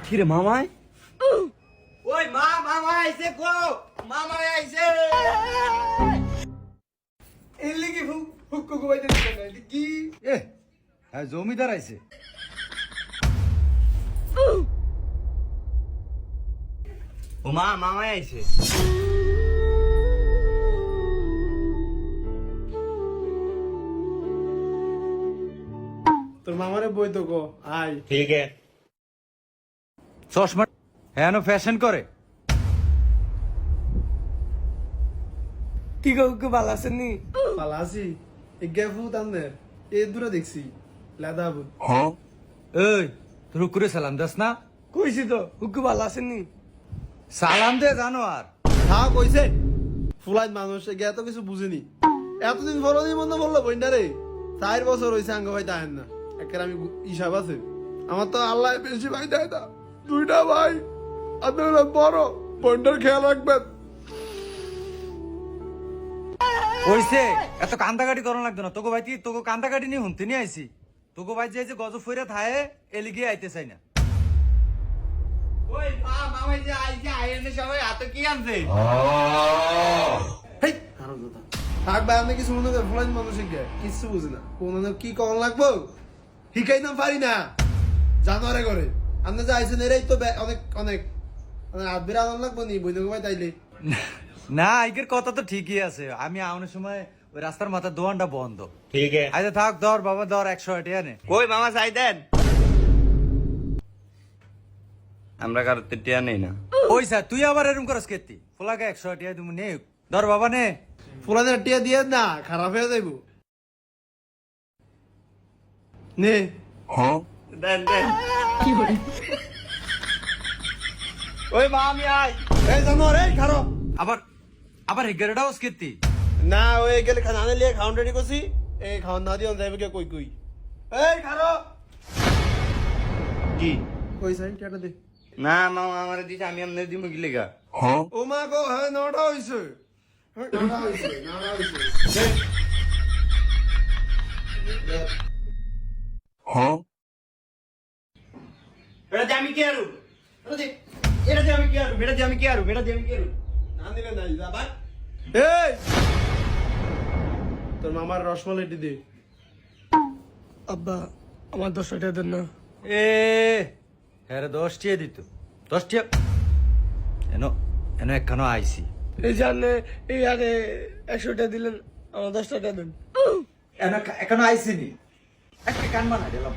কিরে মামাই? ওই মামা আইছে গো, মামা আইছে। এর লিগে হুক বাইতে কি এ হ্যাঁ জমিদার আইছে। ও মামা আইছে। তোর মামারে বই তো গো আয়। ঠিক আছে। চশমা হ্যাঁ ফ্যাশন করে। কি গো হুকু ভালো আছেন নি? পালা আছি এ গেফু তান্দের এ দূরে দেখছি লাদা বুদ এই তোর করে সালাম দাস না? কইছি তো হুকু ভালো আছেন নি? সালাম দে জানো আর হ্যাঁ কইছে ফুলাইত মানুষ গে এত কিছু বুঝিনি এতদিন ফরদি মনে বললো বইনা রে 4 বছর হইছে আঙ্গ ভাই তাহেন না একের আমি হিসাব আছে আমার তো আল্লাহ বেশি ভাই দেয় না 2টা ভাই আপনারা বড় পয়েন্টার খেয়াল রাখবেন। কইছে এত কান্দাকাটি করন লাগতো না। তোকে ভাই তোকে কান্দাকাটি নিয়ে হুনতে নিয়ে আইছি। তোকে ভাই যে গজব ফইরা থায়ে এলিগে আইতে চাই না। ওই মামা যে আইছে আইনে সবাই হাতে কি আনছে? হেই আরো কথা থাক ভাই আমি কিছু মনে করি ফুলাইত মানুষ গে কিছু বুঝি না কোন কি কখন লাগবো শিখাইতাম পারি না জানোয়ারে করে আপনি যে আইছেন এরাই তো অনেক অনেক আদবির আনন্দ লাগবো নি বইনকে ভাই তাইলে না আইগের কথা তো ঠিকই আছে। আমি আউনের সময় ওই রাস্তার মাথার দোকানটা বন্ধ। ঠিক আছে। আচ্ছা থাক ধর বাবা ধর 100 টাকা নে। কই মামা চাই দেন। আমরা কারোর টিয়া নেই না। পয়সা তুই আবার এরকম করস কেতি ফুলাকে 100 টাকা তুমি নে ধর বাবা নে। ফুলাদের টিয়া দিয়ে না খারাপ হয়ে যাইব নে দেন দেন। ওই মা আমি আই। এই জানোয়ার এই খারো আবার আবার হেগারটাও কেতি না ওই গেলে খানা আনে লিয়ে খাওয়ান রেডি করছি এই খাওয়ান না দিয়ে যাইবে কে কই কই এই খারো কি? কই সাই টাটা দে না মামা আমার দিছে আমি আমনে দিমু কি লেগা? ও মা গো হ্যাঁ নটা হইছে নটা হইছে এটা দিয়ে আমি কি আরু? এটা দিয়ে আমি কি আরু? এটা দিয়ে আমি কি আরু? এটা দিয়ে আমি কি আরু? না দিবে না যা ভাই এই তোর মামার রসমালাইটি দে আব্বা আমার 10 টাকা দেন না। এ হ্যাঁ 10 টাকা দিত 10 টাকা এনো এনো একখানো আইছি। এই জানে এই আরে 100 টাকা দিলেন আমার 10 টাকা দেন। এনো এখানো আইছি নি একটা কান বানা দিলাম।